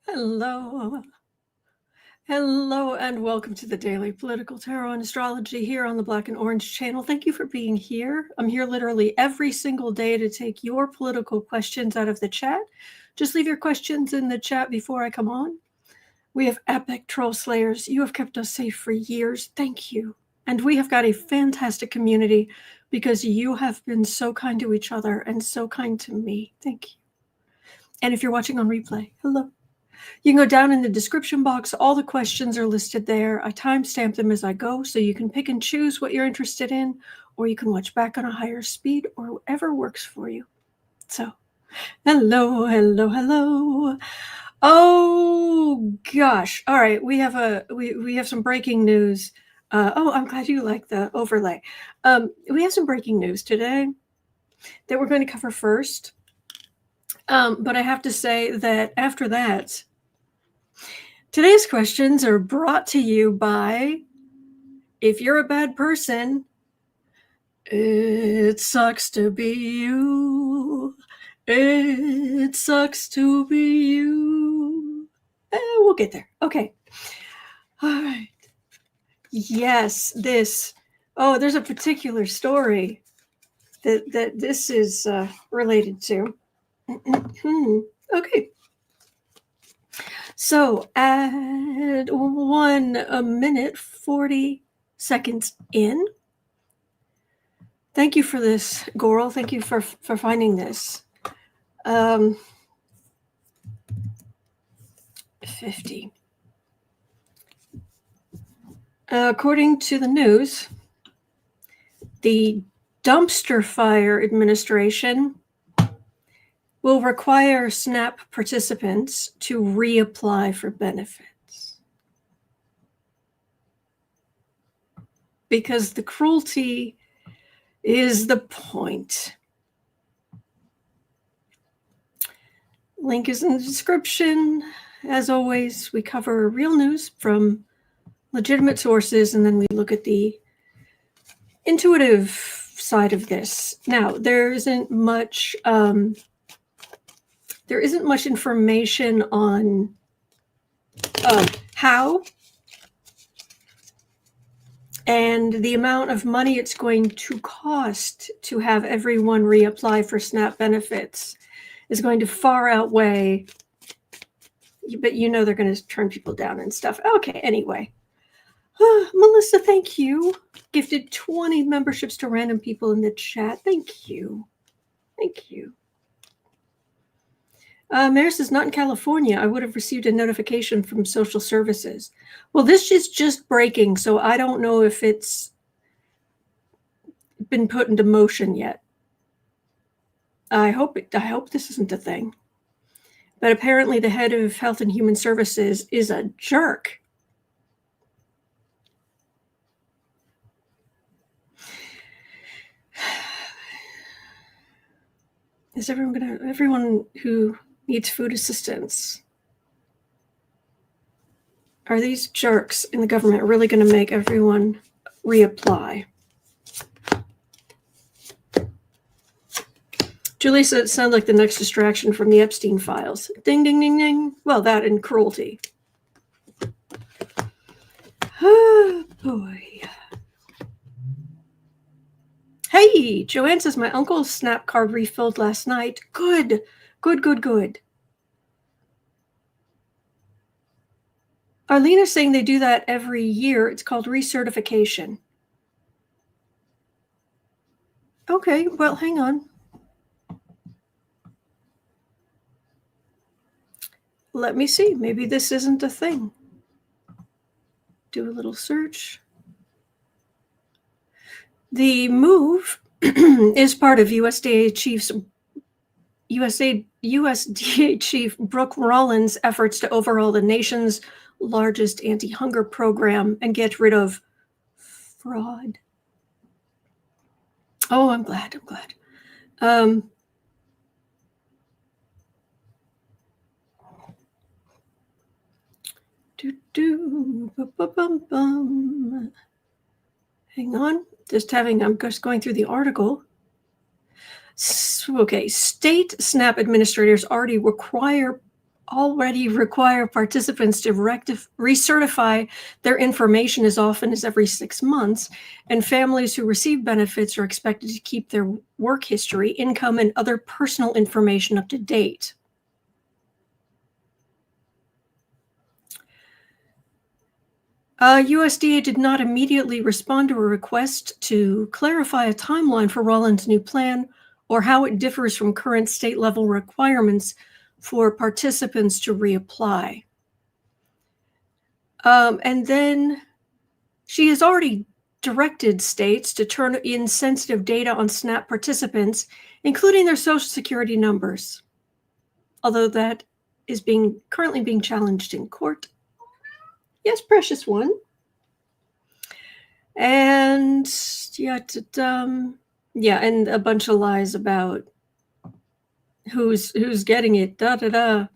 Hello. Hello, and welcome to the Daily Political Tarot and Astrology here on the Black and Orange channel. Thank you for being here. I'm here literally every single day to take your political questions out of the chat. Just leave your questions in the chat before I come on. We have epic troll slayers. You have kept us safe for years. Thank you. And we have got a fantastic community because you have been so kind to each other and so kind to me. Thank you. And if you're watching on replay, hello. You can go down in the description box. All the questions are listed there. I timestamp them as I go, so you can pick and choose what you're interested in, or you can watch back on a higher speed, or whatever works for you. So, hello, hello, hello. Oh gosh! All right, we have we have some breaking news. I'm glad you like the overlay. We have some breaking news today that we're going to cover first. But I have to say that after that, today's questions are brought to you by, if you're a bad person, it sucks to be you. It sucks to be you. We'll get there. Okay. All right. Yes, this. Oh, there's a particular story that this is related to. Okay. So at 1 minute 40 seconds in, thank you for this, Goral. Thank you for finding this. 50. According to the news, the dumpster fire administration will require SNAP participants to reapply for benefits. Because the cruelty is the point. Link is in the description. As always, we cover real news from legitimate sources, and then we look at the intuitive side of this. Now, there isn't much information on how and the amount of money it's going to cost to have everyone reapply for SNAP benefits is going to far outweigh, but you know they're going to turn people down and stuff. Okay, anyway. Melissa, thank you. Gifted 20 memberships to random people in the chat. Thank you. Thank you. Maris is not in California. I would have received a notification from social services. Well, this is just breaking, so I don't know if it's been put into motion yet. I hope this isn't a thing. But apparently the head of Health and Human Services is a jerk. Is everyone who needs food assistance, are these jerks in the government really going to make everyone reapply? Julie said it sounded like the next distraction from the Epstein files. Ding, ding, ding, ding. Well, that and Cruelty. Oh, boy. Hey, Joanne says my uncle's SNAP card refilled last night. Good, good, good, good. Arlena's saying they do that every year. It's called recertification. Okay, well, hang on. Let me see. Maybe this isn't a thing. Do a little search. The move is part of USDA Chief Brooke Rollins' efforts to overhaul the nation's largest anti-hunger program and get rid of fraud. Oh, I'm glad. Hang on. I'm just going through the article. Okay, state SNAP administrators already require already require participants to recertify their information as often as every 6 months, and families who receive benefits are expected to keep their work history, income, and other personal information up to date. USDA did not immediately respond to a request to clarify a timeline for Rollins' new plan or how it differs from current state-level requirements for participants to reapply. And then she has already directed states to turn in sensitive data on SNAP participants, including their Social Security numbers, although that is currently being challenged in court. Yes, precious one. And and a bunch of lies about who's getting it. Da da da.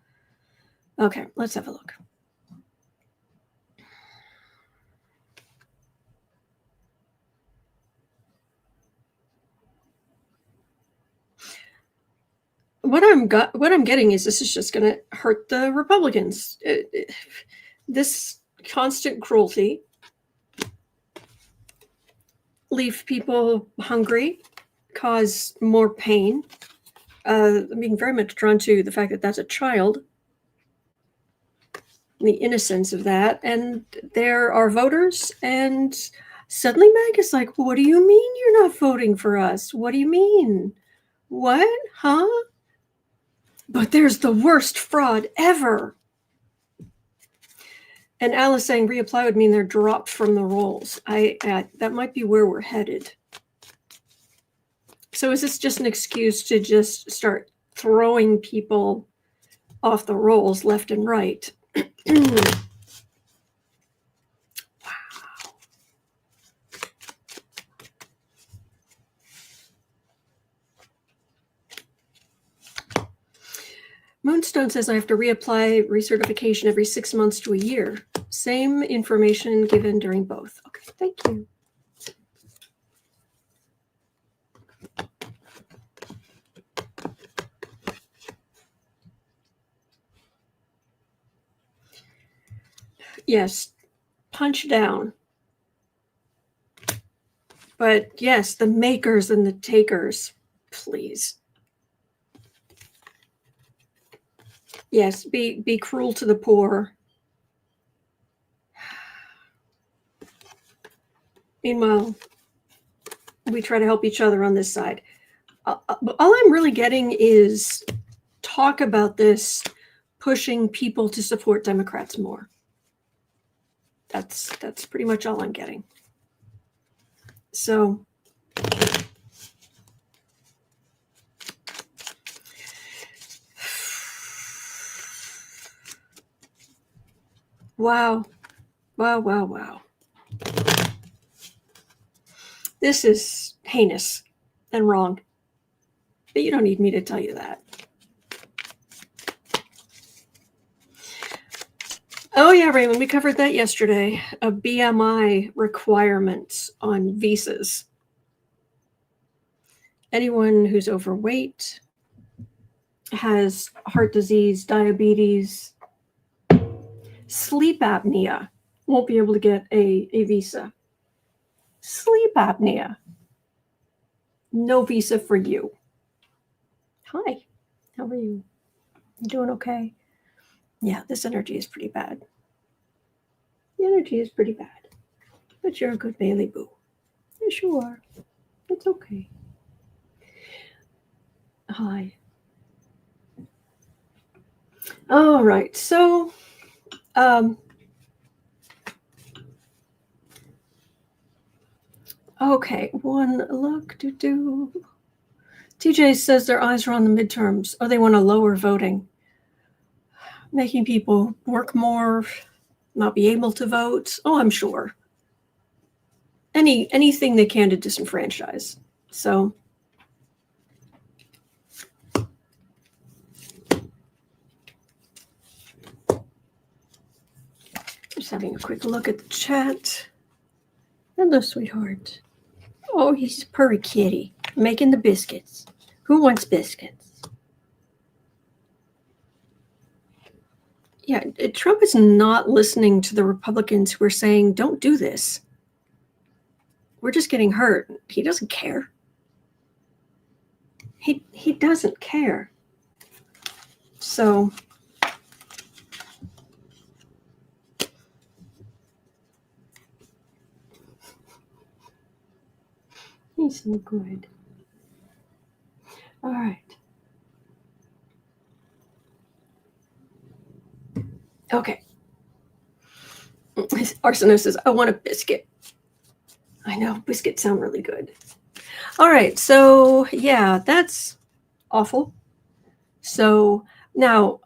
Okay, let's have a look. What I'm getting is this is just going to hurt the Republicans. This constant cruelty leave people hungry, cause more pain. I'm being very much drawn to the fact that that's a child, the innocence of that. And there are voters, and suddenly MAGA's like, what do you mean you're not voting for us? What do you mean? What? Huh? But there's the worst fraud ever. And Alice saying reapply would mean they're dropped from the rolls. That might be where we're headed. So is this just an excuse to just start throwing people off the rolls left and right? Wow. Moonstone says I have to reapply recertification every 6 months to a year. Same information given during both. Okay, thank you. Yes, punch down. But yes, the makers and the takers, please. Yes, be cruel to the poor. Meanwhile, we try to help each other on this side. All I'm really getting is talk about this pushing people to support Democrats more. That's pretty much all I'm getting. So wow. This is heinous and wrong. But you don't need me to tell you that. Oh yeah, Raymond, we covered that yesterday. A BMI requirement on visas. Anyone who's overweight, has heart disease, diabetes, sleep apnea won't be able to get a visa. Sleep apnea. No visa for you. Hi, how are you? You doing okay? Yeah, this energy is pretty bad. The energy is pretty bad. But you're a good Bailey Boo. Yes, you are. It's okay. Hi. All right, so okay, one look TJ says their eyes are on the midterms. Oh, they want to lower voting, making people work more, not be able to vote. Oh, I'm sure. Anything they can to disenfranchise. So just having a quick look at the chat. Hello, sweetheart. Oh, he's a purry kitty. Making the biscuits. Who wants biscuits? Yeah, Trump is not listening to the Republicans who are saying, don't do this. We're just getting hurt. He doesn't care. He doesn't care. So he's so good. All right. Okay. Arseno says, I want a biscuit. I know, biscuits sound really good. All right, so yeah, that's awful. So now,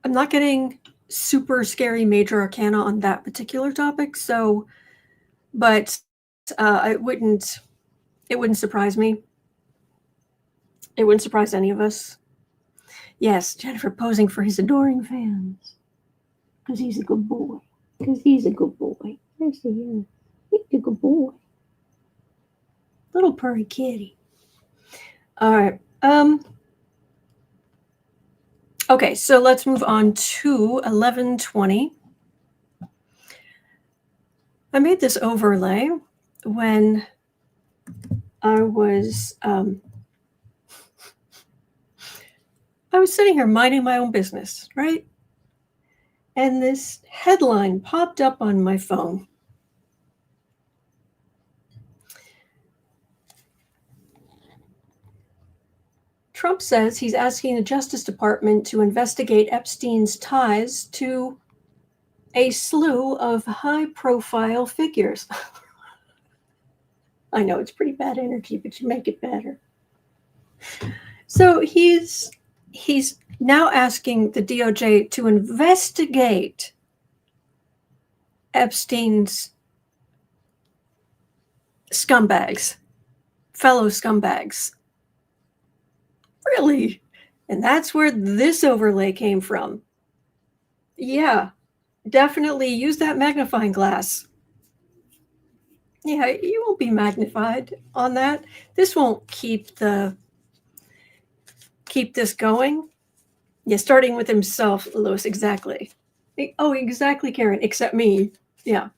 I'm not getting super scary major arcana on that particular topic, so, but it wouldn't surprise me. It wouldn't surprise any of us. Yes, Jennifer posing for his adoring fans. Because he's a good boy. Because he's a good boy. Yes, he is. He's a good boy. Little purry kitty. All right. Okay, so let's move on to 1120. I made this overlay when I was sitting here minding my own business, right? And this headline popped up on my phone. Trump says he's asking the Justice Department to investigate Epstein's ties to a slew of high-profile figures. I know it's pretty bad energy, but you make it better. So he's now asking the DOJ to investigate Epstein's scumbags, fellow scumbags. Really? And that's where this overlay came from. Yeah, definitely use that magnifying glass. Yeah, you won't be magnified on that. This won't keep this going. Yeah, starting with himself, Louis, exactly. Oh, exactly, Karen, except me. Yeah.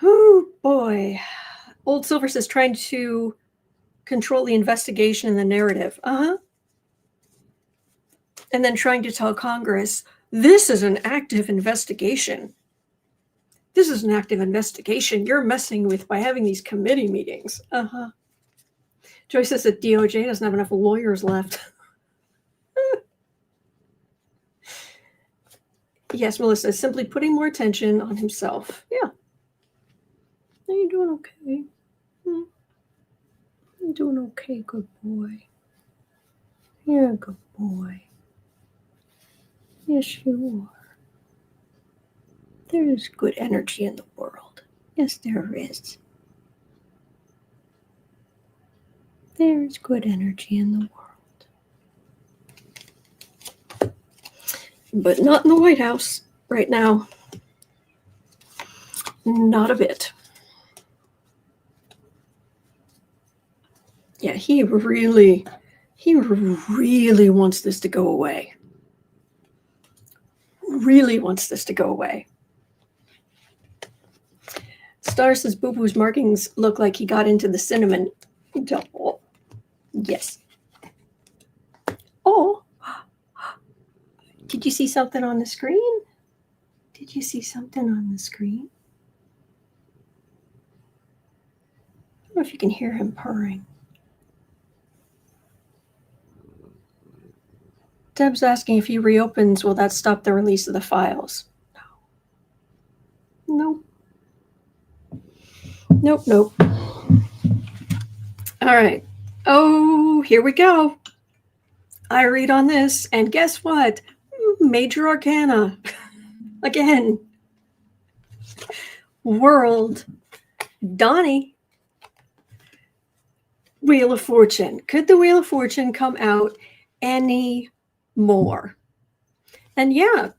Oh, boy. Old Silver says trying to control the investigation and the narrative. Uh-huh. And then trying to tell Congress, this is an active investigation. This is an active investigation you're messing with by having these committee meetings. Uh-huh. Joyce says that DOJ doesn't have enough lawyers left. Yes, Melissa is simply putting more attention on himself. Yeah. Are you doing okay? You're doing okay, good boy. You're a good boy. Yes, you are. There is good energy in the world. Yes, there is. There is good energy in the world. But not in the White House right now. Not a bit. Yeah, he really wants this to go away. Really wants this to go away. Star says Boo Boo's markings look like he got into the cinnamon double. Yes. Oh, did you see something on the screen? Did you see something on the screen? I don't know if you can hear him purring. Deb's asking if he reopens, will that stop the release of the files? No. Nope. All right. Oh, here we go. I read on this, and guess what? Major arcana. Again. World. Donnie. Wheel of Fortune. Could the Wheel of Fortune come out any more? And yeah,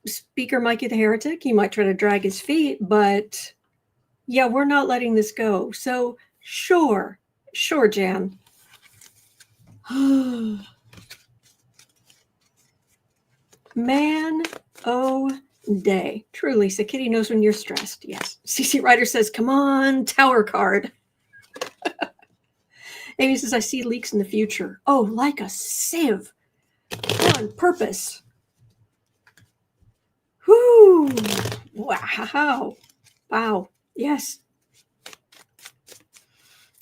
Speaker Mikey the Heretic, he might try to drag his feet, but yeah, we're not letting this go. So sure, Jan. Man, oh day. True, Lisa. Kitty knows when you're stressed. Yes. CC Ryder says, come on, tower card. Amy says, I see leaks in the future. Oh, like a sieve. On purpose. Whoo! Wow. Wow. Yes.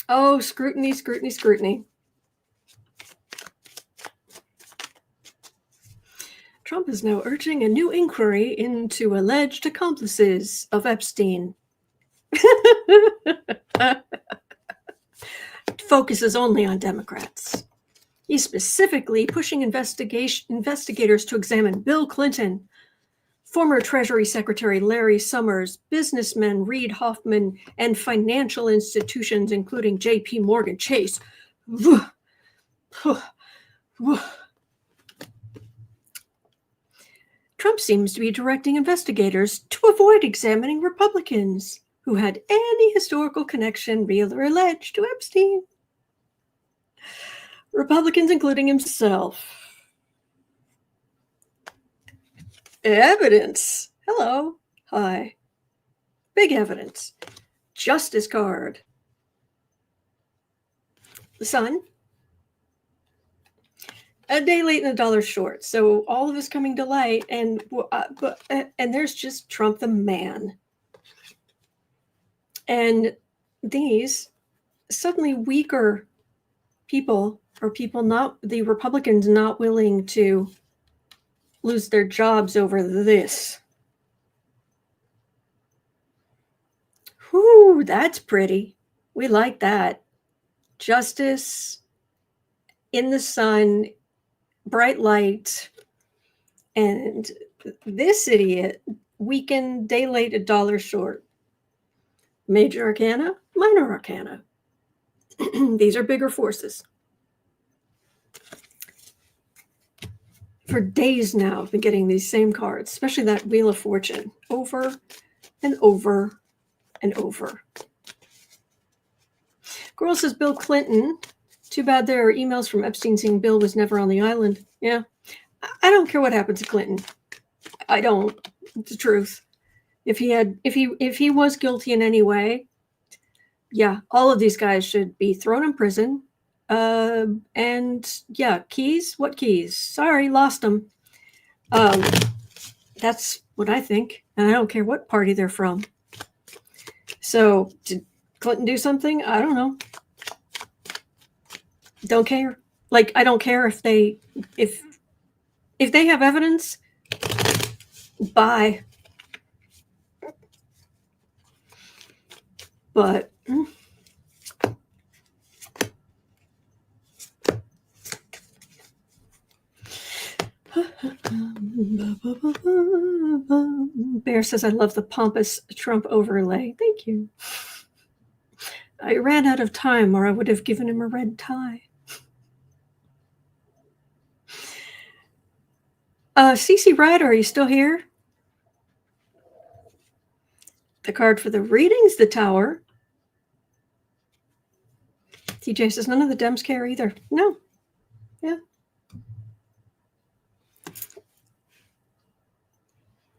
Oh, scrutiny, scrutiny, scrutiny. Trump is now urging a new inquiry into alleged accomplices of Epstein. Focuses only on Democrats. He's specifically pushing investigators to examine Bill Clinton, former Treasury Secretary Larry Summers, businessmen Reid Hoffman, and financial institutions including J.P. Morgan Chase. Trump seems to be directing investigators to avoid examining Republicans who had any historical connection, real or alleged, to Epstein. Republicans, including himself. Evidence. Hello. Hi. Big evidence. Justice card. The Sun. A day late and a dollar short. So all of this coming to light, and there's just Trump the man. And these suddenly weaker people, or people not, the Republicans not willing to lose their jobs over this. Whoo, that's pretty. We like that. Justice in the sun, bright light, and this idiot, weakened, day late, a dollar short. Major arcana, minor arcana. These are bigger forces. For days now, I've been getting these same cards, especially that Wheel of Fortune, over and over and over. Girl says Bill Clinton. Too bad there are emails from Epstein saying Bill was never on the island. Yeah, I don't care what happened to Clinton. I don't. It's the truth. If he was guilty in any way, yeah, all of these guys should be thrown in prison. And yeah, keys. What keys? Sorry, lost them. That's what I think, and I don't care what party they're from. So, did Clinton do something? I don't know. Don't care. Like, I don't care if they have evidence. Bye. But Bear says, I love the pompous Trump overlay. Thank you. I ran out of time, or I would have given him a red tie. CC Ryder, are you still here? The card for the readings, the Tower. TJ says, none of the Dems care either. No. Yeah.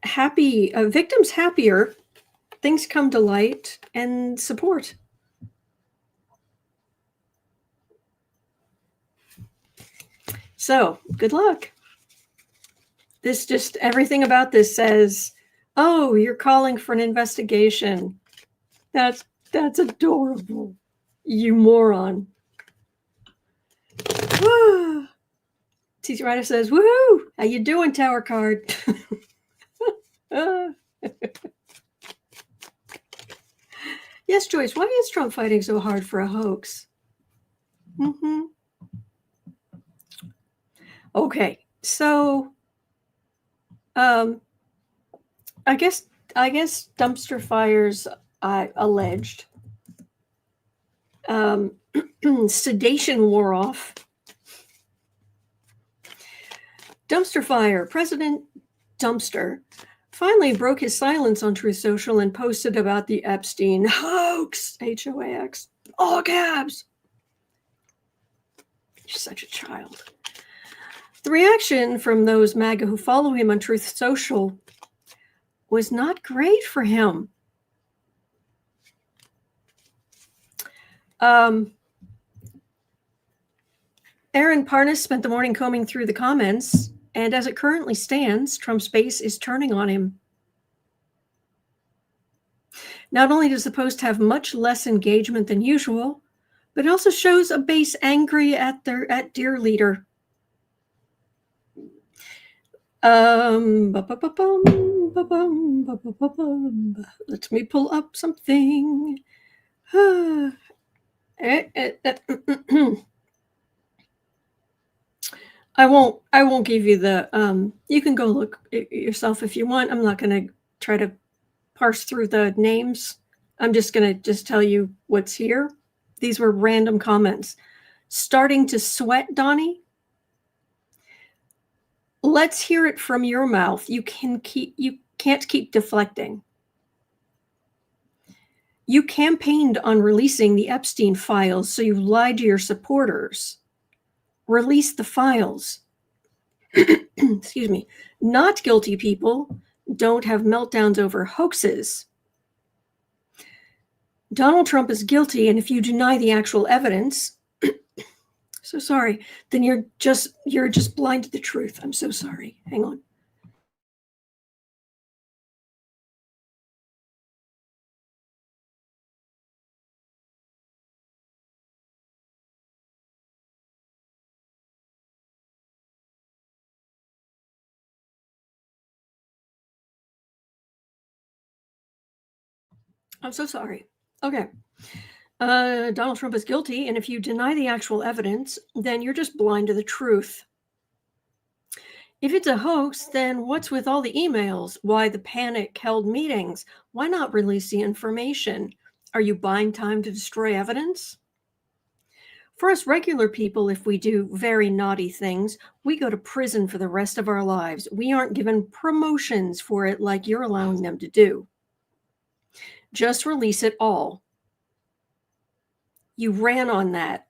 Happy, victims happier, things come to light, and support. So, good luck. This just, everything about this says, oh, you're calling for an investigation. That's adorable. You moron. TC Ryder says, woohoo! How you doing, Tower card? Yes, Joyce, why is Trump fighting so hard for a hoax? Mm-hmm. Okay, so I guess dumpster fires alleged. Sedation wore off. Dumpster fire. President Dumpster finally broke his silence on Truth Social and posted about the Epstein hoax, HOAX, all caps. You're such a child. The reaction from those MAGA who follow him on Truth Social was not great for him. Aaron Parnas spent the morning combing through the comments, and as it currently stands, Trump's base is turning on him. Not only does the post have much less engagement than usual, but it also shows a base angry at dear leader. Let me pull up something. I won't give you the you can go look yourself if you want. I'm not going to try to parse through the names. I'm just going to tell you what's here. These were random comments. Starting to sweat, Donnie? Let's hear it from your mouth. You can't keep deflecting. You campaigned on releasing the Epstein files, so you lied to your supporters. Release the files. Excuse me. Not guilty people don't have meltdowns over hoaxes. Donald Trump is guilty, and if you deny the actual evidence, so sorry, then you're just blind to the truth. I'm so sorry. Hang on. I'm so sorry. Okay. Donald Trump is guilty, and if you deny the actual evidence, then you're just blind to the truth. If it's a hoax, then what's with all the emails? Why the panic-held meetings? Why not release the information? Are you buying time to destroy evidence? For us regular people, if we do very naughty things, we go to prison for the rest of our lives. We aren't given promotions for it like you're allowing them to do. Just release it all. You ran on that.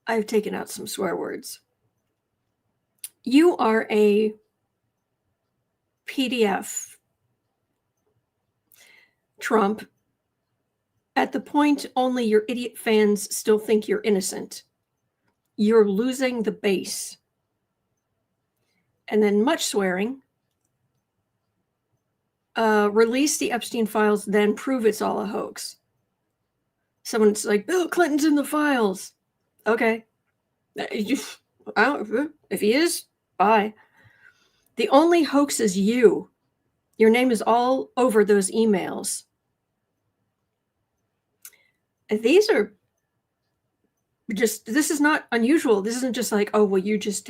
I've taken out some swear words. You are a PDF, Trump, at the point only your idiot fans still think you're innocent. You're losing the base. And then much swearing. Release the Epstein files, then prove it's all a hoax. Someone's like, Bill Clinton's in the files. Okay. If he is, bye. The only hoax is you. Your name is all over those emails. These are just, this is not unusual. This isn't just like, oh, well, you just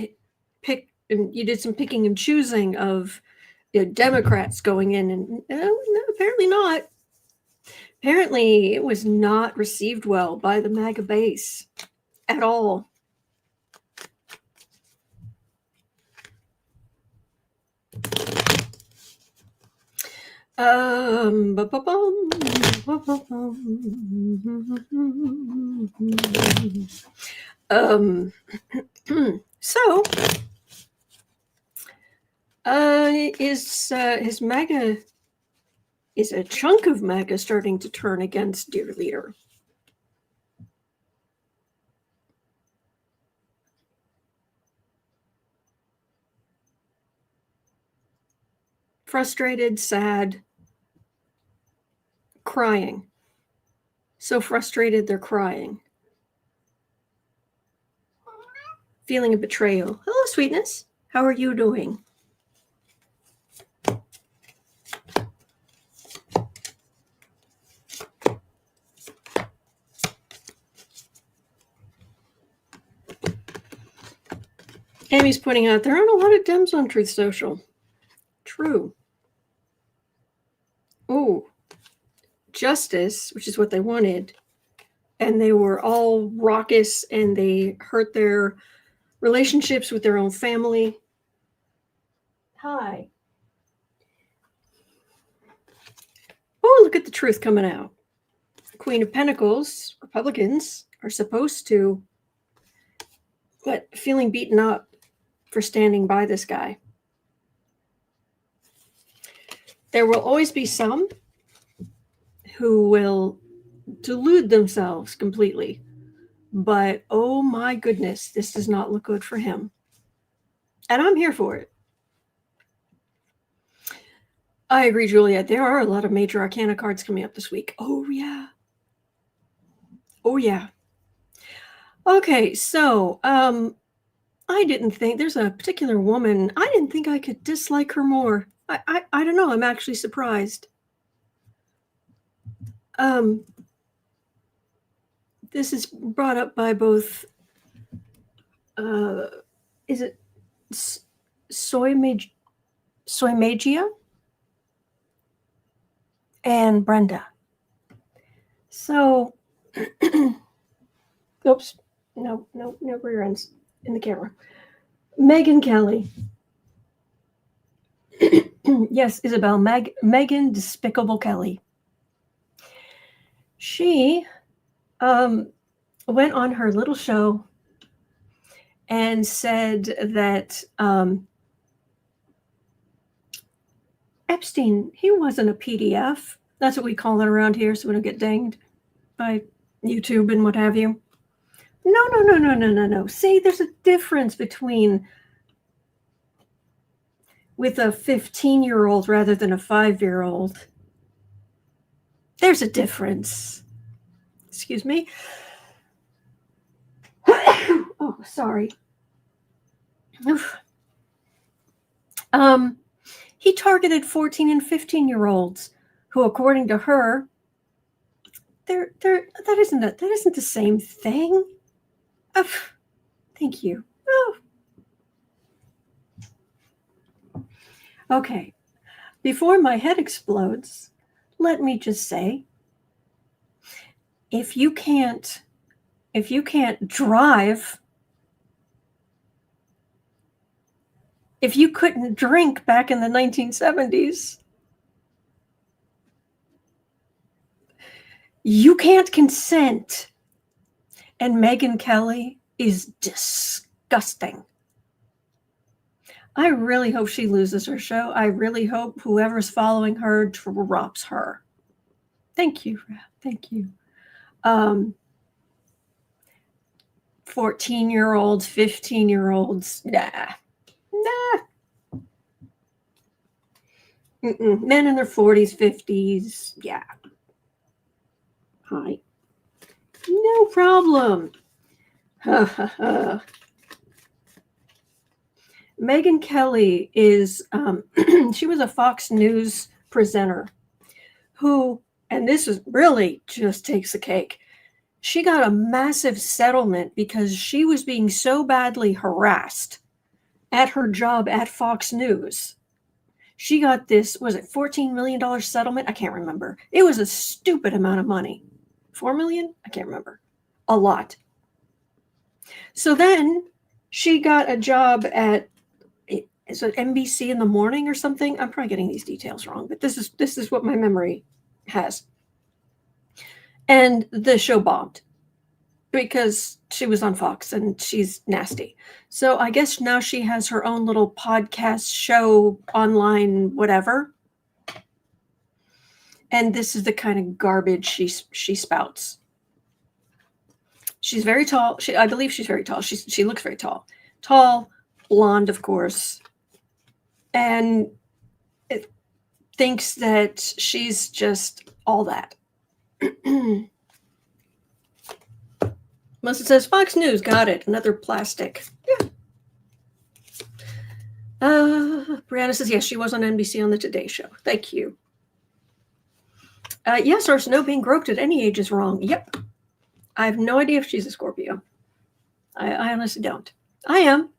pick and you did some picking and choosing of Democrats going in, and no, apparently not. Apparently, it was not received well by the MAGA base at all. So is MAGA, is a chunk of MAGA starting to turn against dear leader? Frustrated, sad, crying. So frustrated they're crying. Feeling a betrayal. Hello, sweetness. How are you doing? Amy's pointing out there aren't a lot of Dems on Truth Social. True. Oh, justice, which is what they wanted, and they were all raucous and they hurt their relationships with their own family. Hi. Oh, look at the truth coming out. Queen of Pentacles, Republicans, are supposed to but feeling beaten up for standing by this guy. There will always be some who will delude themselves completely. But oh my goodness, this does not look good for him. And I'm here for it. I agree, Juliet. There are a lot of major arcana cards coming up this week. Oh, yeah. Oh, yeah. Okay, so I didn't think there's a particular woman. I didn't think I could dislike her more. I don't know. I'm actually surprised. This is brought up by both. Is it Soy Magia and Brenda? So, oops, no rear ends in the camera. Megyn Kelly. Yes, Isabel. Megyn Despicable Kelly. She went on her little show and said that Epstein, he wasn't a PDF. That's what we call it around here, so we don't get dinged by YouTube and what have you. No. See, there's a difference between with a 15-year-old rather than a 5-year-old. There's a difference. Excuse me. Oh, sorry. Oof. He targeted 14 and 15-year-olds who, according to her, that isn't the same thing. Oh, thank you. Oh. Okay. Before my head explodes, let me just say, if you can't drive, if you couldn't drink back in the 1970s, you can't consent. And Megyn Kelly is disgusting. I really hope she loses her show. I really hope whoever's following her drops her. Thank you. 14-year-olds, 15-year-olds, nah. Men in their 40s, 50s, yeah. Hi. No problem. Megyn Kelly is, she was a Fox News presenter who, and this is really just takes the cake. She got a massive settlement because she was being so badly harassed at her job at Fox News. She got this, was it $14 million settlement? I can't remember. It was a stupid amount of money. 4 million? I can't remember. A lot. So then she got a job at, is it NBC in the morning or something? I'm probably getting these details wrong, but this is what my memory has. And the show bombed because she was on Fox and she's nasty. So I guess now she has her own little podcast show online, whatever. And this is the kind of garbage she spouts. She's very tall. I believe she's very tall. She looks very tall. Tall, blonde, of course. And it thinks that she's just all that. Unless it says Fox News, got it. Another plastic. Yeah. Brianna says, yes, she was on NBC on the Today Show. Thank you. Yes, or Snow being groped at any age is wrong. Yep. I have no idea if she's a Scorpio. I honestly don't. I am.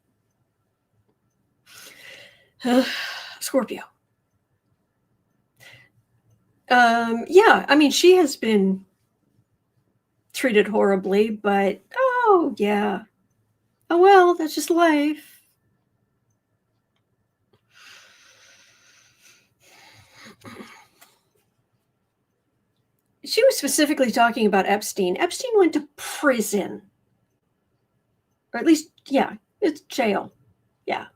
Scorpio. Yeah, I mean, she has been treated horribly, but oh, yeah. Oh, well, that's just life. She was specifically talking about Epstein. Epstein went to prison. or at least, yeah, it's jail. Yeah.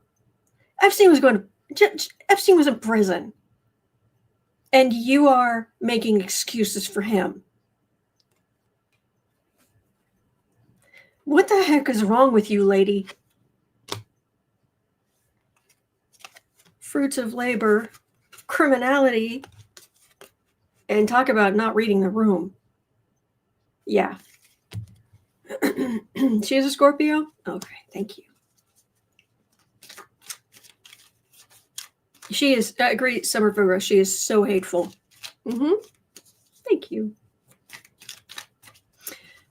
Epstein was in prison. And you are making excuses for him. What the heck is wrong with you, lady? Fruits of labor, criminality, and talk about not reading the room. Yeah. She is a Scorpio? Okay, thank you. She is, I agree, Summer Virgo, she is so hateful. Thank you.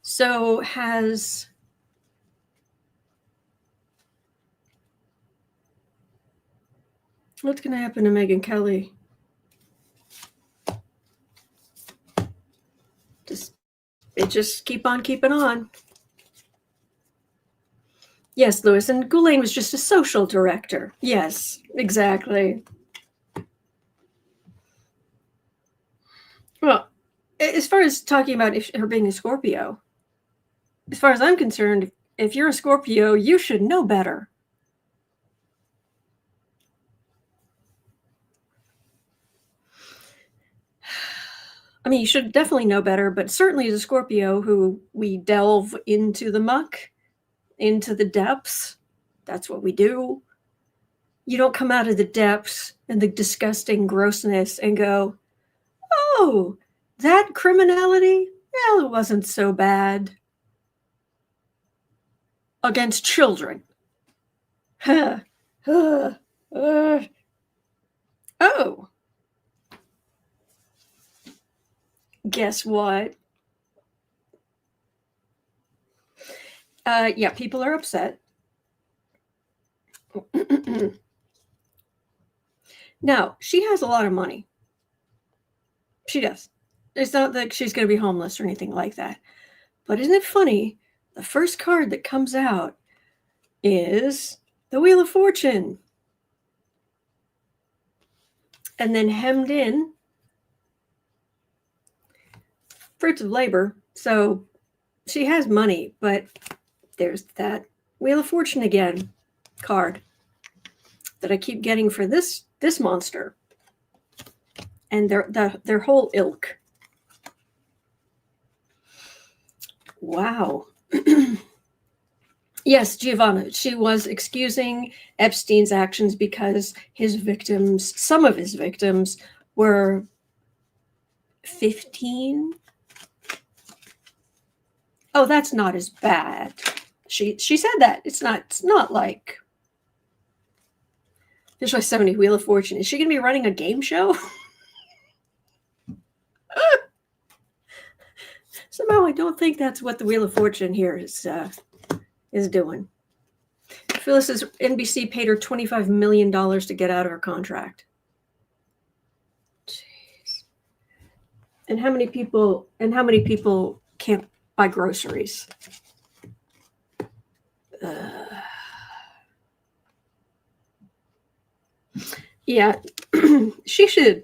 So what's going to happen to Megyn Kelly? Just keep on keeping on. Yes, Lewis, and Ghislaine was just a social director. Yes, exactly. Well, as far as talking about her being a Scorpio, as far as I'm concerned, if you're a Scorpio, you should know better. I mean, you should definitely know better, but certainly as a Scorpio who we delve into the muck, into the depths, that's what we do. You don't come out of the depths and the disgusting grossness and go, oh, that criminality? Well, it wasn't so bad. Against children. Oh. Guess what? Yeah, people are upset. Now, she has a lot of money. She does. It's not that she's going to be homeless or anything like that. But isn't it funny? The first card that comes out is the Wheel of Fortune. And then hemmed in, fruits of labor. So she has money, but there's that Wheel of Fortune again card that I keep getting for this monster and their whole ilk. Wow. Yes, Giovanna, she was excusing Epstein's actions because some of his victims were 15. Oh, that's not as bad. She said that. It's not like there's my 70 Wheel of Fortune. Is she going to be running a game show? Somehow I don't think that's what the Wheel of Fortune here is doing. Phyllis says NBC paid her $25 million to get out of her contract. Jeez. And how many people can't buy groceries? Yeah, she should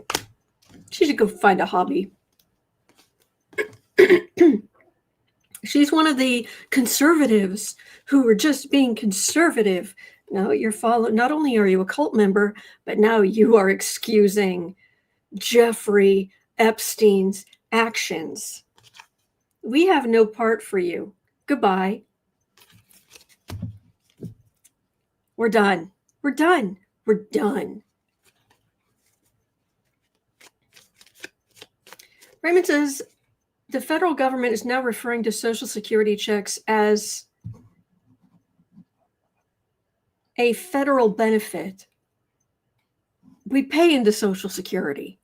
go find a hobby. She's one of the conservatives who are just being conservative. No, not only are you a cult member, but now you are excusing Jeffrey Epstein's actions. We have no part for you. Goodbye. We're done. We're done. We're done. Raymond says, the federal government is now referring to Social Security checks as a federal benefit. We pay into Social Security.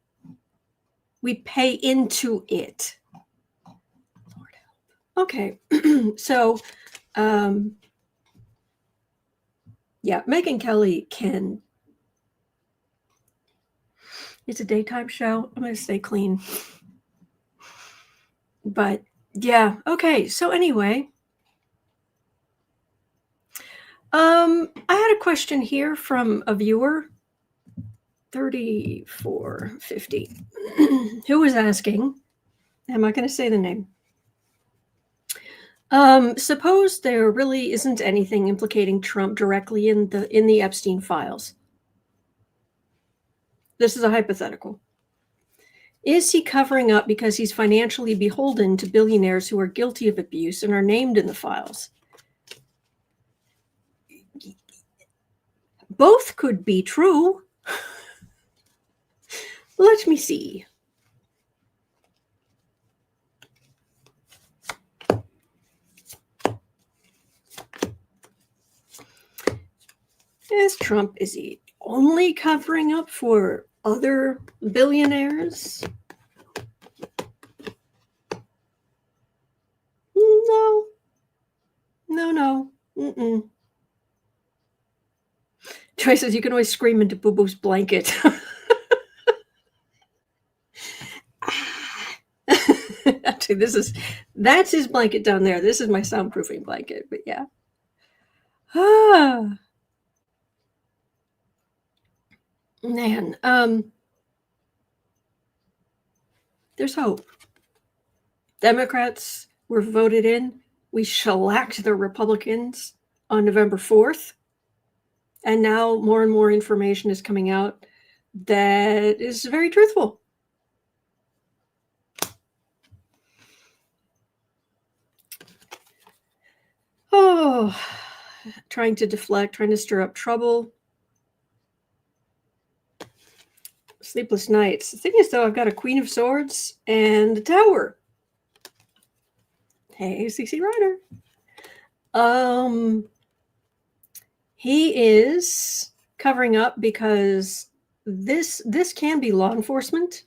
We pay into it. Lord help. Okay, so, yeah, Megyn Kelly it's a daytime show. I'm going to stay clean. But yeah, okay. So anyway, I had a question here from a viewer, 3450, who was asking, I'm not going to say the name. Suppose there really isn't anything implicating Trump directly in the Epstein files. This is a hypothetical. Is he covering up because he's financially beholden to billionaires who are guilty of abuse and are named in the files? Both could be true. Let me see. Is he only covering up for other billionaires? No. Joy says you can always scream into Boo Boo's blanket. Actually, that's his blanket down there. This is my soundproofing blanket, but yeah. Man, there's hope. Democrats were voted in. We shellacked the Republicans on November 4th. And now more and more information is coming out that is very truthful. Oh, trying to deflect, trying to stir up trouble. Sleepless nights. The thing is, though, I've got a Queen of Swords and a Tower. Hey, CC Ryder. He is covering up because this can be law enforcement,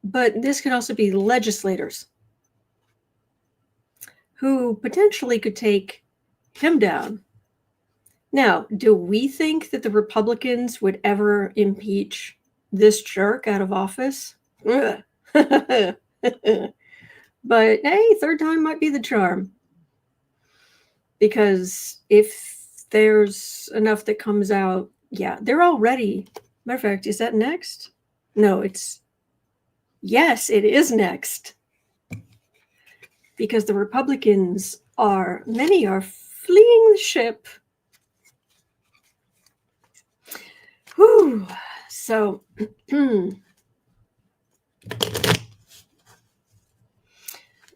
but this could also be legislators who potentially could take him down. Now, do we think that the Republicans would ever impeach this jerk out of office? But hey, third time might be the charm. Because if there's enough that comes out, yeah, they're already. Matter of fact, is that next? No, yes, it is next. Because the Republicans many are fleeing the ship. Whew. So,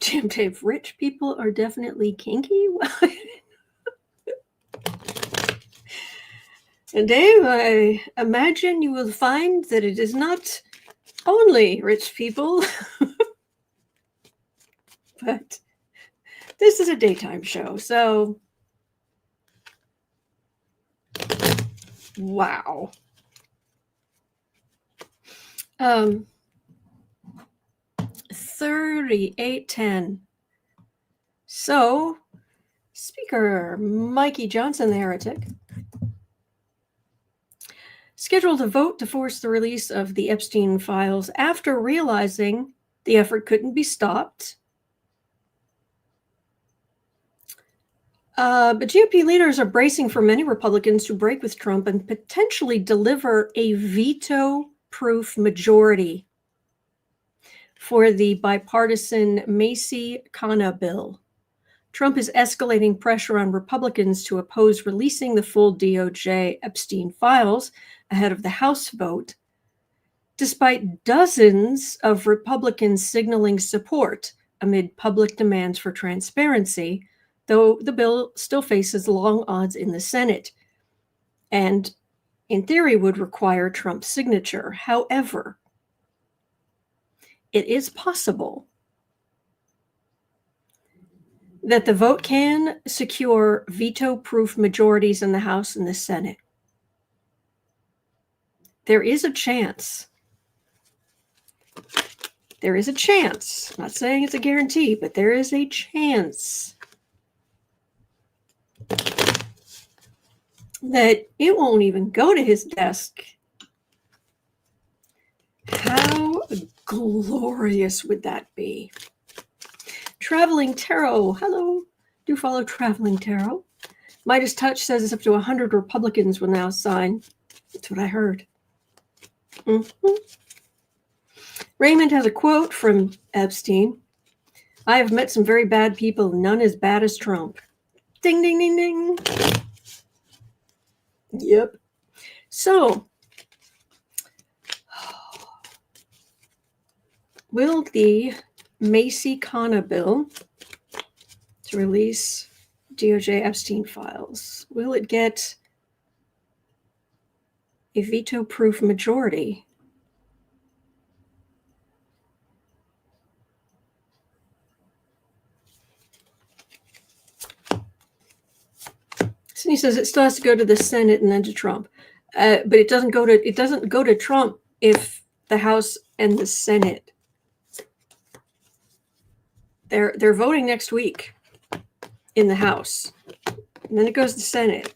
Jim Dave, rich people are definitely kinky. And Dave, I imagine you will find that it is not only rich people, but this is a daytime show, so wow. 3810. So, Speaker Mikey Johnson, the heretic, scheduled a vote to force the release of the Epstein files after realizing the effort couldn't be stopped. But GOP leaders are bracing for many Republicans to break with Trump and potentially deliver a veto-proof majority for the bipartisan Massie-Khanna bill. Trump is escalating pressure on Republicans to oppose releasing the full DOJ Epstein files ahead of the House vote, despite dozens of Republicans signaling support amid public demands for transparency, though the bill still faces long odds in the Senate and, in theory, would require Trump's signature. However, it is possible that the vote can secure veto-proof majorities in the House and the Senate. There is a chance. There is a chance. I'm not saying it's a guarantee, but there is a chance that it won't even go to his desk. How glorious would that be? Traveling Tarot. Hello. Do follow Traveling Tarot. Midas Touch says it's up to 100 Republicans will now sign. That's what I heard. Raymond has a quote from Epstein. I have met some very bad people, none as bad as Trump. Ding, ding, ding, ding. Yep. So, will the Massie-Khanna bill to release DOJ Epstein files, will it get a veto-proof majority? He says it still has to go to the Senate and then to Trump, but it doesn't go to Trump if the House and the Senate they're voting next week in the House, and then it goes to the Senate.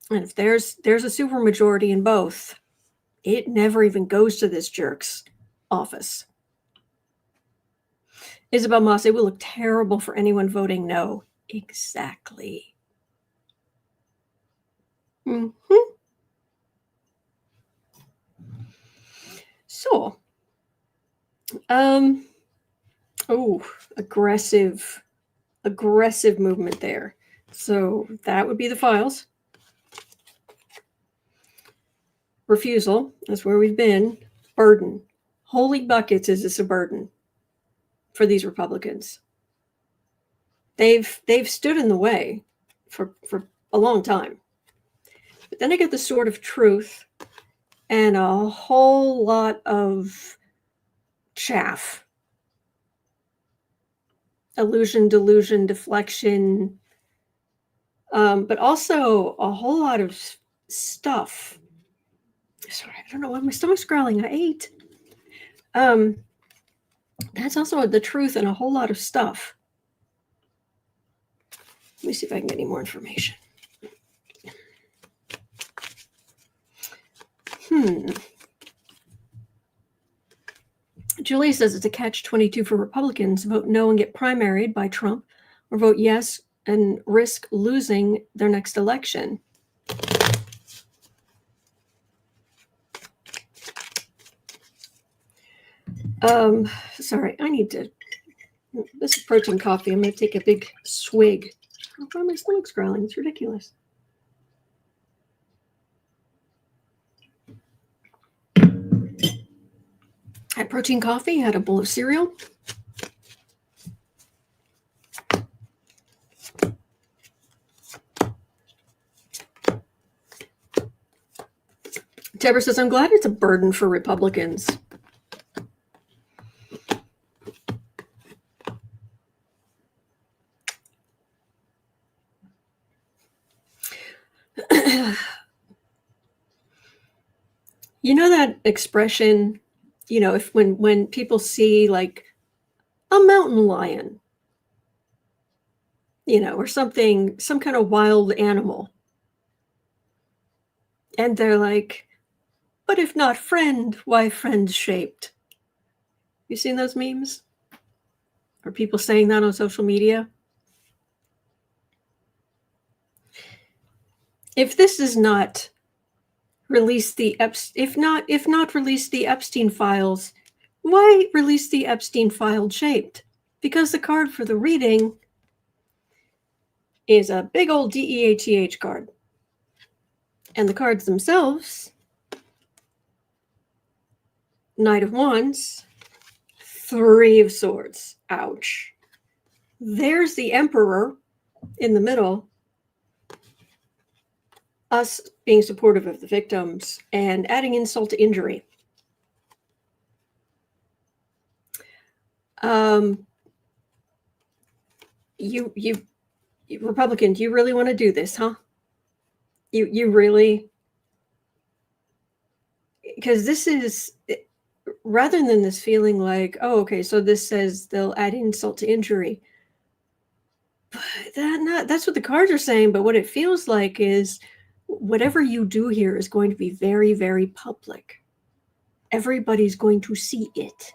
And if there's a supermajority in both, it never even goes to this jerk's office. Isabel Moss, it will look terrible for anyone voting no. Exactly. So, aggressive movement there. So that would be the files. Refusal, that's where we've been. Burden. Holy buckets, is this a burden for these Republicans? They've stood in the way for a long time. But then I get the sword of truth and a whole lot of chaff. Illusion, delusion, deflection, but also a whole lot of stuff. Sorry, I don't know why my stomach's growling. I ate. That's also the truth and a whole lot of stuff. Let me see if I can get any more information. Julie says it's a catch-22 for Republicans. Vote no and get primaried by Trump, or vote yes and risk losing their next election. Sorry, I need to. This is protein coffee. I'm going to take a big swig. Why my stomach's growling? It's ridiculous. Had protein coffee, had a bowl of cereal. Deborah says, I'm glad it's a burden for Republicans. You know that expression, if when people see like a mountain lion, or something, some kind of wild animal, and they're like, but if not friend, why friend shaped? You seen those memes? Are people saying that on social media? If this is not release the if not release the Epstein files, why release the Epstein file shaped? Because the card for the reading is a big old DEATH card. And the cards themselves, Knight of Wands, Three of Swords. Ouch. There's the Emperor in the middle, us being supportive of the victims and adding insult to injury. You Republicans, you really want to do this, huh? You really? Because this is, rather than this feeling like, oh, okay, so this says they'll add insult to injury. But that's what the cards are saying, but what it feels like is whatever you do here is going to be very, very public. Everybody's going to see it.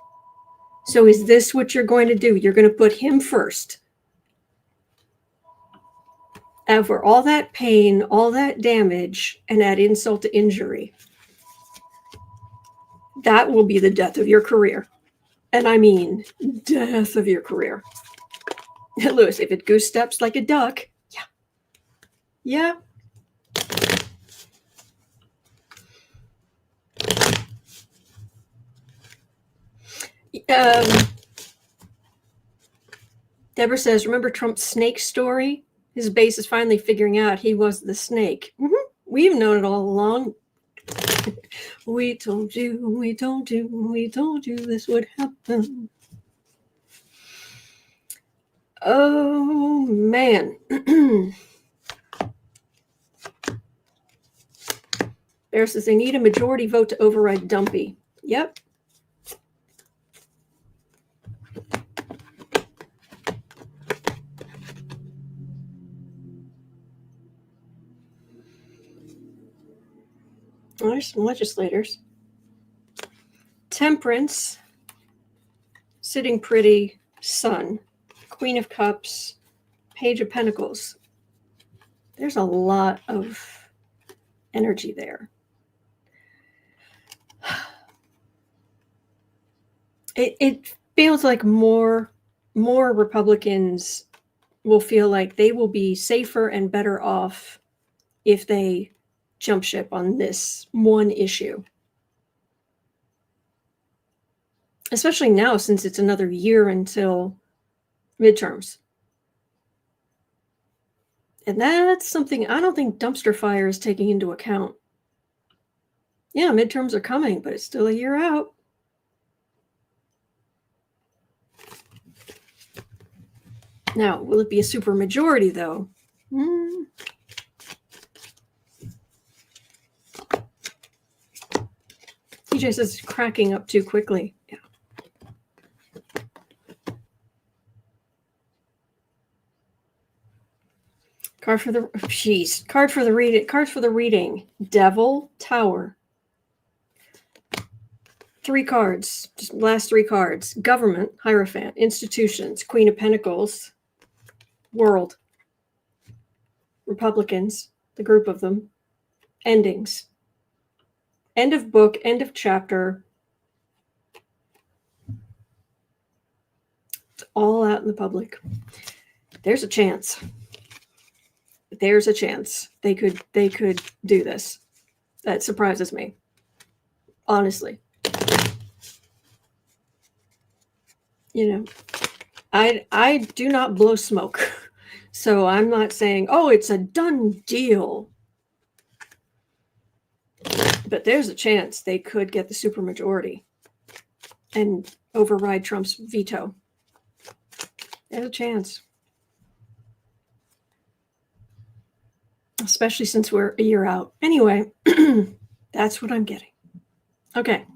So is this what you're going to do? You're going to put him first. Over all that pain, all that damage, and add insult to injury. That will be the death of your career. And I mean death of your career. Lewis, if it goose steps like a duck, yeah. Deborah says, remember Trump's snake story? His base is finally figuring out he was the snake. Mm-hmm. We've known it all along. We told you this would happen. Oh, man. Bear says they need a majority vote to override Dumpy. Yep. Well, there's some legislators. Temperance, sitting pretty, Sun, Queen of Cups, Page of Pentacles. There's a lot of energy there. It feels like more Republicans will feel like they will be safer and better off if they jump ship on this one issue. Especially now, since it's another year until midterms. And that's something I don't think Dumpster Fire is taking into account. Yeah, midterms are coming, but it's still a year out. Now, will it be a supermajority, though? TJ says it's cracking up too quickly. Yeah. Card for the reading. Devil, Tower. 3 cards, just last 3 cards. Government, Hierophant. Institutions, Queen of Pentacles. World. Republicans, the group of them. Endings. End of book, end of chapter. It's all out in the public. There's a chance. There's a chance they could do this. That surprises me. Honestly. You know, I do not blow smoke. So I'm not saying, oh, it's a done deal. But there's a chance they could get the supermajority and override Trump's veto. There's a chance. Especially since we're a year out. Anyway, that's what I'm getting. Okay.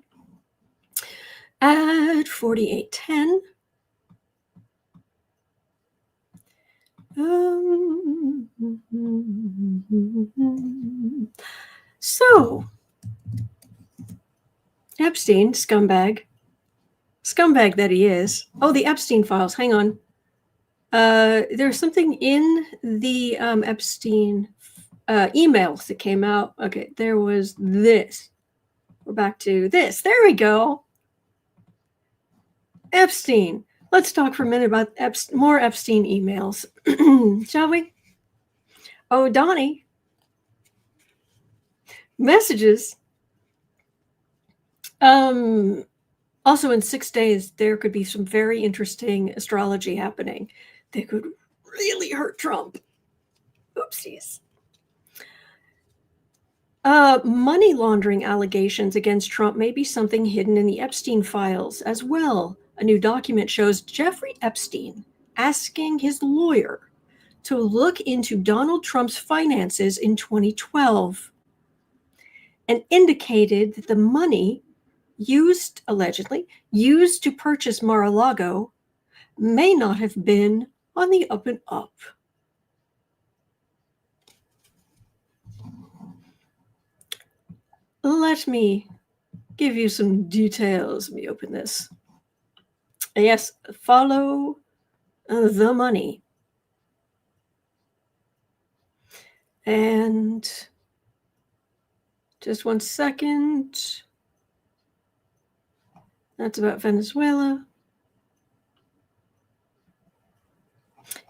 At 4810. So, Epstein, scumbag that he is. Oh, the Epstein files. Hang on. There's something in the Epstein emails that came out. Okay, there was this. We're back to this. There we go. Epstein. Let's talk for a minute about more Epstein emails, shall we? Oh, Donnie. Messages. Also, in 6 days, there could be some very interesting astrology happening that could really hurt Trump. Oopsies. Money laundering allegations against Trump may be something hidden in the Epstein files as well. A new document shows Jeffrey Epstein asking his lawyer to look into Donald Trump's finances in 2012 and indicated that the money allegedly used to purchase Mar-a-Lago may not have been on the up and up. Let me give you some details. Let me open this. Yes, follow the money. And just 1 second. That's about Venezuela.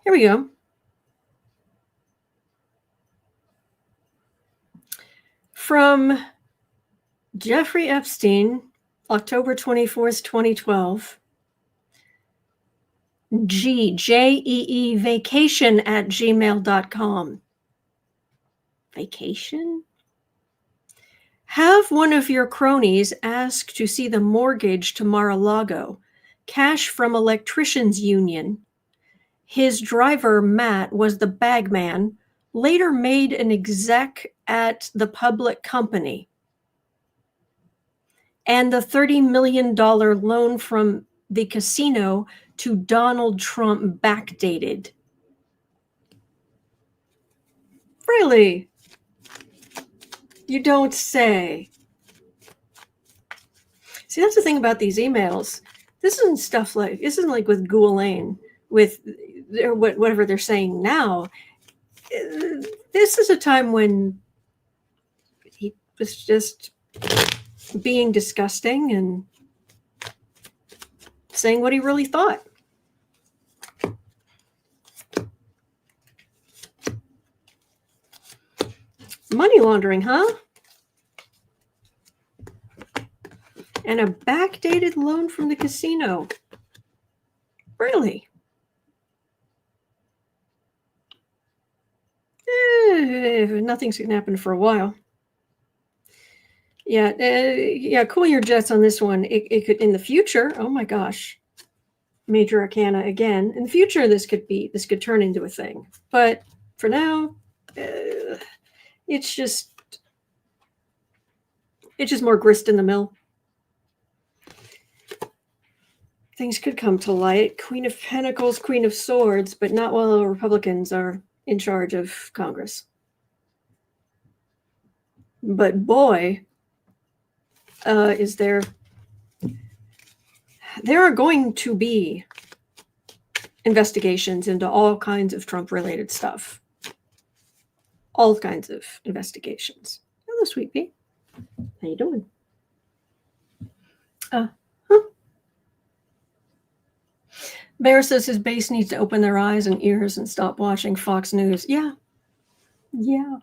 Here we go. From Jeffrey Epstein, October 24th, 2012. J-E-E, vacation at gmail.com. Vacation? Have one of your cronies ask to see the mortgage to Mar-a-Lago, cash from electricians union. His driver, Matt, was the bagman, later made an exec at the public company. And the $30 million loan from the casino to Donald Trump backdated. Really? You don't say. See, that's the thing about these emails. This isn't like with Ghislaine, with whatever they're saying now. This is a time when he was just being disgusting and saying what he really thought. Money laundering, huh? And a backdated loan from the casino. Really? Nothing's going to happen for a while. Yeah, cool your jets on this one. It could, in the future, oh my gosh, major arcana again. In the future, this could turn into a thing. But for now, it's just more grist in the mill. Things could come to light. Queen of Pentacles, Queen of Swords, but not while the Republicans are in charge of Congress. But boy, is there are going to be investigations into all kinds of Trump-related stuff. All kinds of investigations. Hello, sweet pea. How you doing? Bear says his base needs to open their eyes and ears and stop watching Fox News. Yeah. Mm-hmm.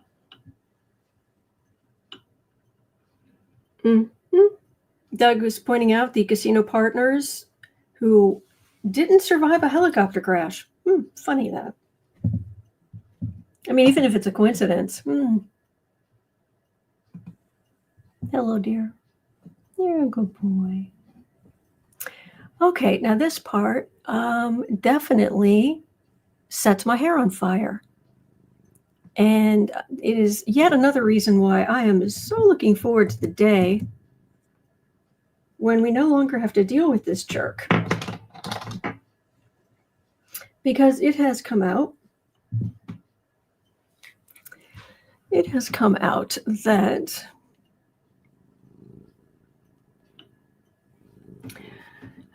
Doug was pointing out the casino partners who didn't survive a helicopter crash. Funny that. I mean, even if it's a coincidence. Hello, dear. You're a good boy. Okay, now this part definitely sets my hair on fire. And it is yet another reason why I am so looking forward to the day when we no longer have to deal with this jerk. Because it has come out. It has come out that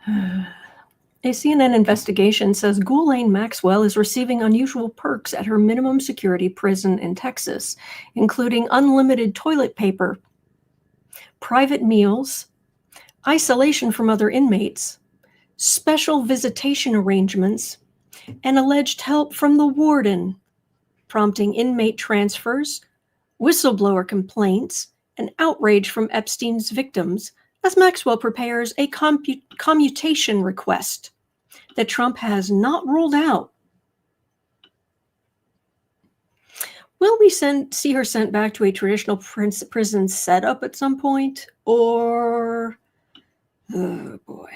a CNN investigation says Ghislaine Maxwell is receiving unusual perks at her minimum security prison in Texas, including unlimited toilet paper, private meals, isolation from other inmates, special visitation arrangements, and alleged help from the warden, prompting inmate transfers, whistleblower complaints, and outrage from Epstein's victims as Maxwell prepares a commutation request that Trump has not ruled out. Will we see her sent back to a traditional prison setup at some point? Or, oh boy.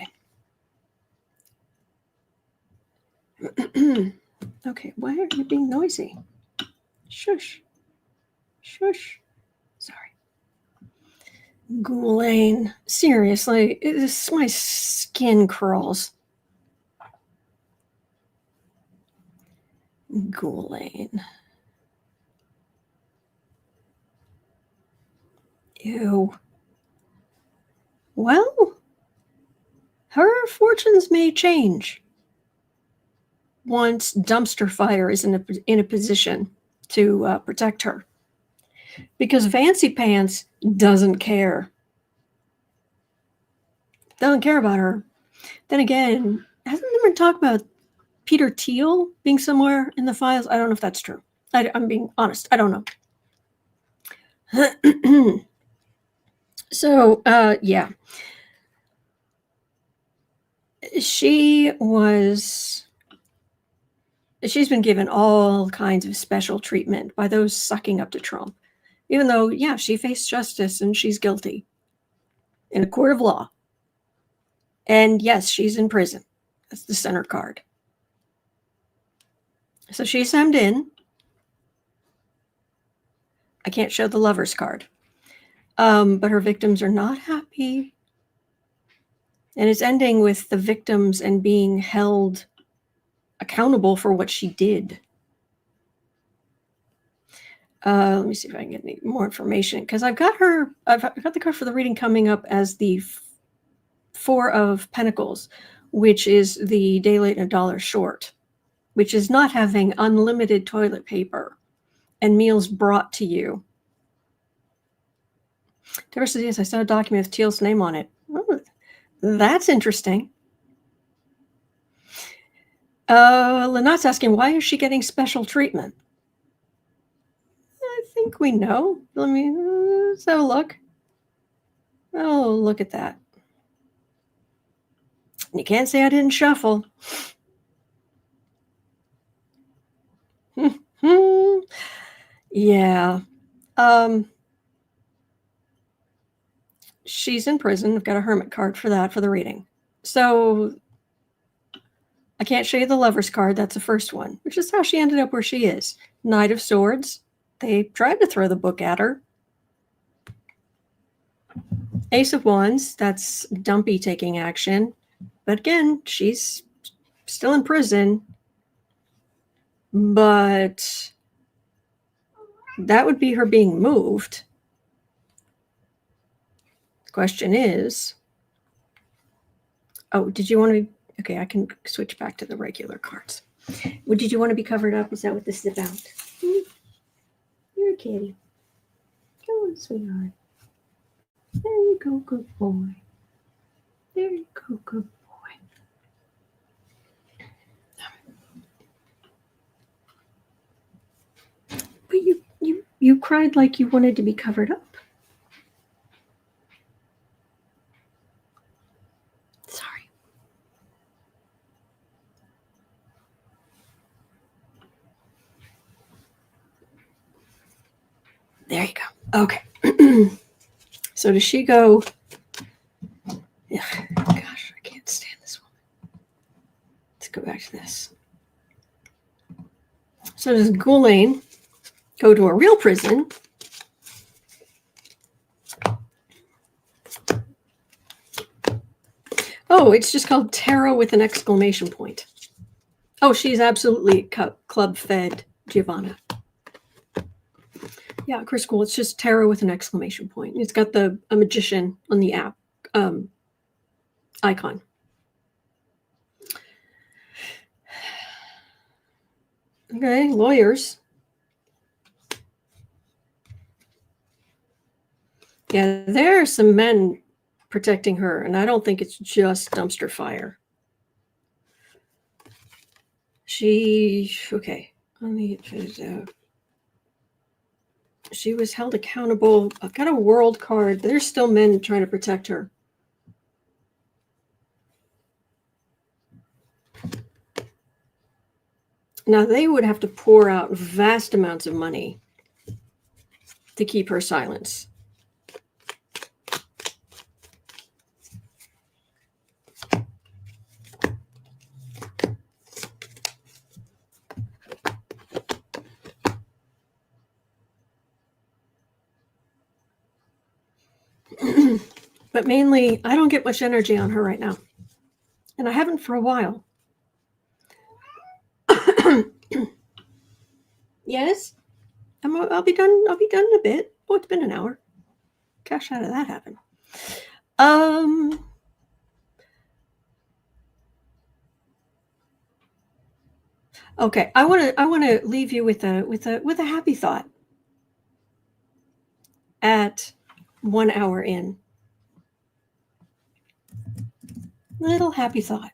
Okay, why are you being noisy? Shush. Shush. Sorry. Ghislaine, seriously, my skin crawls. Ghislaine. Ew. Well, her fortunes may change once Dumpster Fire is in a position to protect her. Because Fancy Pants doesn't care. Doesn't care about her. Then again, hasn't there been talk about Peter Thiel being somewhere in the files? I don't know if that's true. I'm being honest. I don't know. So, yeah. She's been given all kinds of special treatment by those sucking up to Trump, even though, yeah, she faced justice and she's guilty in a court of law. And yes, she's in prison. That's the center card. So she's hemmed in. I can't show the lover's card. But her victims are not happy. And it's ending with the victims and being held accountable for what she did. Let me see if I can get any more information, because I've got the card for the reading coming up as the Four of Pentacles, which is the day late and a dollar short, which is not having unlimited toilet paper and meals brought to you. Deborah says, yes, I saw a document with Teal's name on it. Oh, that's interesting. Lynette's asking, why is she getting special treatment? I think we know. Let's have a look. Oh, look at that. You can't say I didn't shuffle. Yeah. She's in prison. I've got a hermit card for that for the reading. So I can't show you the lover's card. That's the first one, which is how she ended up where she is. Knight of Swords. They tried to throw the book at her. Ace of Wands. That's Dumpy taking action. But again, she's still in prison. But that would be her being moved. The question is, oh, did you want to be, okay, I can switch back to the regular cards. Did you want to be covered up? Is that what this is about? You're a kitty. Come on, sweetheart. There you go, good boy. There you go, good boy. But you cried like you wanted to be covered up. Sorry. There you go. Okay. So does she go? Yeah, gosh, I can't stand this woman. Let's go back to this. So does Ghislaine go to a real prison? Oh, it's just called Tarot with an exclamation point. Oh, she's absolutely club fed, Giovanna. Yeah, Chris School. It's just Tarot with an exclamation point. It's got a magician on the app icon. Okay, lawyers. Yeah, there are some men protecting her, and I don't think it's just dumpster fire. Okay, let me put it out. She was held accountable. I've got a world card. There's still men trying to protect her. Now, they would have to pour out vast amounts of money to keep her silence. But mainly, I don't get much energy on her right now. And I haven't for a while. Yes? I'll be done in a bit. Oh, it's been an hour. Gosh, how did that happen? Okay, I want to leave you with a happy thought. At 1 hour in. Little happy thought.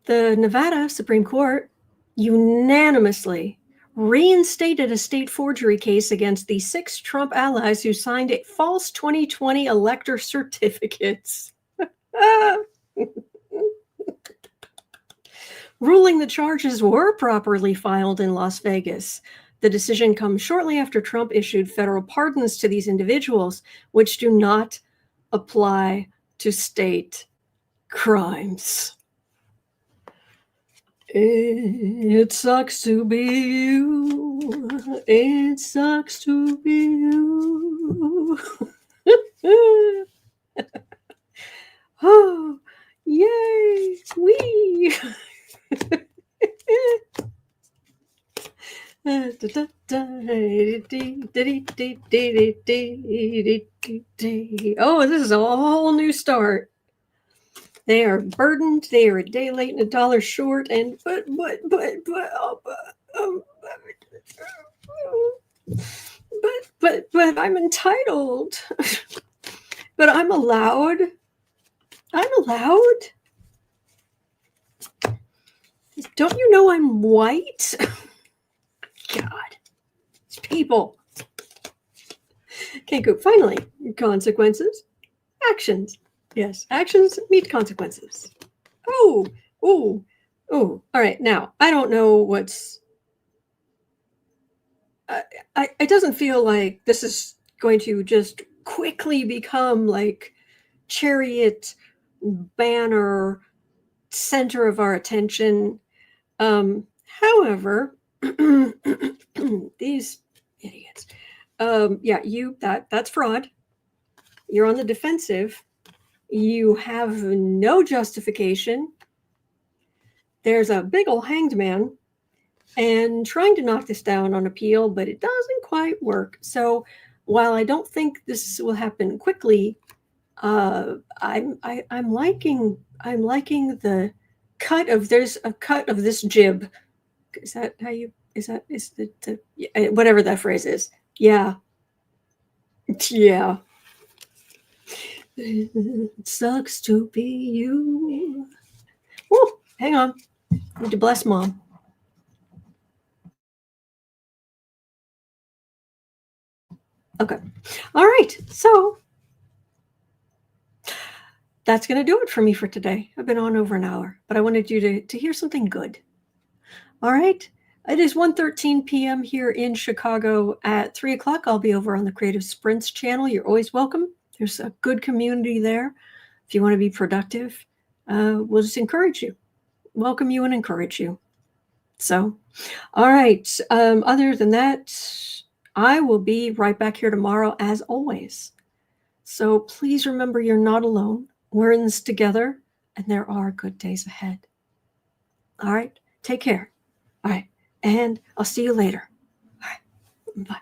The Nevada Supreme Court unanimously reinstated a state forgery case against the 6 Trump allies who signed false 2020 elector certificates. Ruling the charges were properly filed in Las Vegas. The decision comes shortly after Trump issued federal pardons to these individuals, which do not apply to state crimes. It sucks to be you. It sucks to be you. Oh, yay! Wee! Oh, this is a whole new start. They are burdened. They are a day late and $1 short. And but I'm entitled. But I'm allowed. Don't you know I'm white? God, these people. Okay, good. Finally, consequences, actions. Yes, actions meet consequences. Oh. All right, now, I don't know what's... it doesn't feel like this is going to just quickly become like chariot banner center of our attention. However, these idiots. That's fraud. You're on the defensive. You have no justification. There's a big old hanged man and trying to knock this down on appeal, but it doesn't quite work. So while I don't think this will happen quickly, I'm liking the cut of... there's a cut of this jib. Is that how you... is the whatever that phrase is? Yeah. It sucks to be you. Oh, hang on. Need to bless Mom. Okay. All right. So that's going to do it for me for today. I've been on over an hour, but I wanted you to hear something good. All right. It is 1:13 p.m. here in Chicago. At 3 o'clock, I'll be over on the Creative Sprints channel. You're always welcome. There's a good community there. If you want to be productive, we'll just encourage you, welcome you and encourage you. So, all right. Other than that, I will be right back here tomorrow as always. So please remember you're not alone. We're in this together and there are good days ahead. All right. Take care. All right. And I'll see you later. All right. Bye.